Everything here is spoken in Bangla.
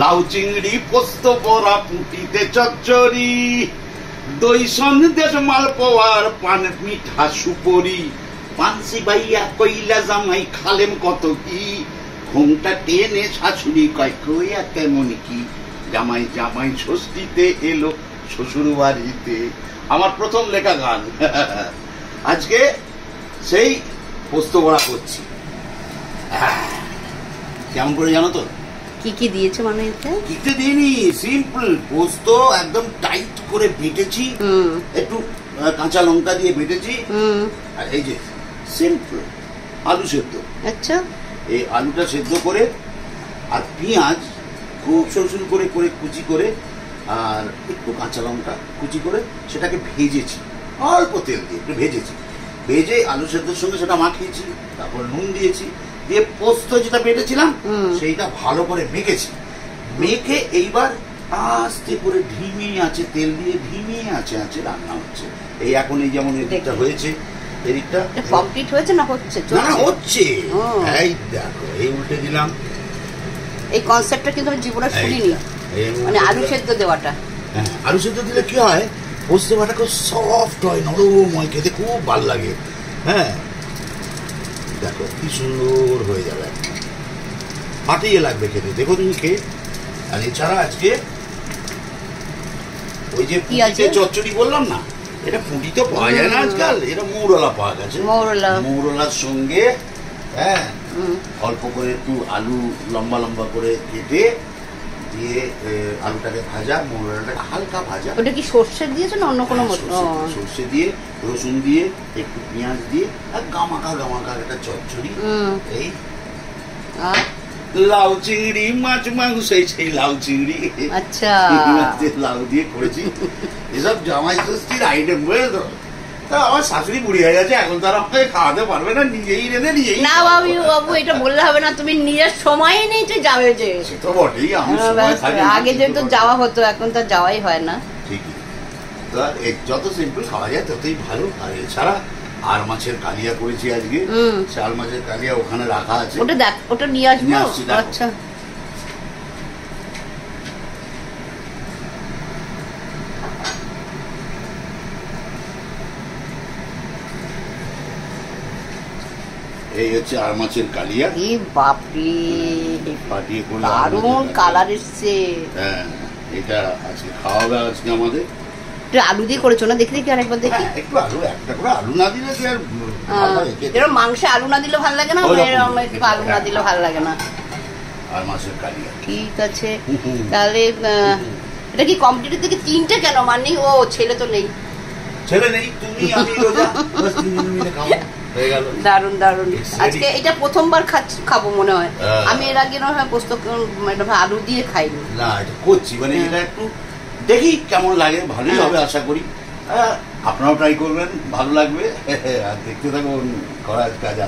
লাউ চিংড়ি পোস্ত বড়া পুঁটিতে চচ্চড়ি, দই সন্দেশ মালপোয়ার পান মিঠা সুপরি, পানসি বাইয়া কইলা জামাই খালেম কত কি, ঘুমটা টেনে শাশুড়ি কয় কইয়া কেমন কি, জামাই জামাই ষষ্ঠীতে এলো শ্বশুর বাড়িতে। আমার প্রথম লেখা গান। আজকে সেই পোস্ত বড়া করছি। কেমন করে জানো তো? কি কি দিয়েছো মানে এতে? কিছু দিইনি, সিম্পল পোস্ত একদম টাইট করে বেটেছি, একটু কাঁচা লঙ্কা দিয়ে বেটেছি, আর এই যে সিম্পল আলু সেদ্ধ। আচ্ছা, এই আলুটা সেদ্ধ করে আর পেঁয়াজ খুব সরু করে করে কুচি করে আর একটু কাঁচা লঙ্কা কুচি করে সেটাকে ভেজেছি, অল্প তেল দিয়ে একটু ভেজেছি, ভেজে আলু সেদ্ধর সঙ্গে সেটা মাখিয়েছি, তারপর নুন দিয়েছি, দিয়ে পোস্ত যেটা বেটেছিলাম সেইটা ভালো করে মেখেছি, মেখে এইবার আস্তে করে ধিমে আছে তেল দিয়ে ধিমে আছে রান্না হচ্ছে। এই এখন এই যেমন এদিকটা হয়েছে, এদিকটা কমপ্লিট হয়েছে না হচ্ছে? না হচ্ছে। এই দেখো, এই উল্টে দিলাম। এই কনসেপ্টটা কিন্তু আমি জীবনে শুনিনি, মানে আলু সেদ্ধ দেওয়াটা। হ্যাঁ, আলু সেদ্ধ দিলে কি হয়, পোস্ত বাটা খুব সফট হয়, নরম হয়, খেতে খুব ভালো লাগে। হ্যাঁ দেখো কি সুন্দর হয়ে যাবে, ফাটিয়ে লাগবে খেতে, দেখো তুমি খেয়ে। আর এছাড়া আজকে ওই যে পুঁটিতে চচ্চড়ি বললাম না, এটা পুঁটি তো পাওয়া যায় না আজকাল, এটা মৌরলা পাওয়া গেছে। মৌরলার সঙ্গে হ্যাঁ অল্প করে একটু আলু লম্বা লম্বা করে কেটে দিয়ে আলুটাকে ভাজা, মৌরলাটাকে হালকা ভাজা। ওটা কি সর্ষে দিয়েছো না অন্য কোনো? সর্ষে দিয়ে, রসুন দিয়ে, একটু পেঁয়াজ দিয়ে, আর গামাকা একটা চচ্চড়ি। এই লাউ চিংড়ি মাছ মাংস, সেই লাউ চিংড়ি, আচ্ছা লাউ দিয়ে করেছি। এসব জামাই ষষ্ঠীর আইটেম, বুঝলো? তা আমার শাশুড়ি বুড়ি হয়ে গেছে, এখন তারা আমাকে খাওয়াতে পারবে না, নিজেই রেঁধে নিজেই। না বাবু এটা বললে হবে না, তুমি নিজের সময় নেই তো যাবে যে। সে তো বটেই, আমি সময় থাকি। আগে যেহেতু যাওয়া হতো, এখন তো যাওয়াই হয় না। ঠিকই, তো যত সিম্পল খাওয়া যায় ততই ভালো। আর এছাড়া আর মাছের কালিয়া করেছি আজকে, শাল মাছের কালিয়া ওখানে রাখা আছে, ওটা দেখ, ওটা নিয়ে আসবো। আচ্ছা, এই হচ্ছে আর মাছের কালিয়া। এই বাপরে, ফাটিয়ে করলে দারুণ কালার এসছে। হ্যাঁ, এটা আজকে খাওয়া হবে আজকে আমাদের। একটু আলু দিয়ে করেছো না? দেখি দেখি আরেকবার দেখি। একটু আলু, একটা করে আলু না দিলে কি আর এরকম মাংসে আলু না দিলে ভালো লাগে না, এরকম একটু আলু না দিলে ভালো লাগে না। আর মাছের কালিয়া ঠিক আছে, তাহলে এটা কি কমপ্লিটের থেকে তিনটে কেন? মানে ও ছেলে তো নেই, ছেলে নেই, তুমি আমি রোজা, বাস তিনজন মিলে খাবো, হয়ে গেল। দারুন দারুন। আজকে এটা প্রথমবার খাবো মনে হয়। আমি এর আগে না হয় পোস্ত আলু দিয়ে খাইনি। না, এটা করছি, মানে এটা একটু দেখি কেমন লাগে, ভালোই হবে আশা করি। আপনারাও ট্রাই করবেন, ভালো লাগবে। আর দেখতে থাকুন করার কাজ।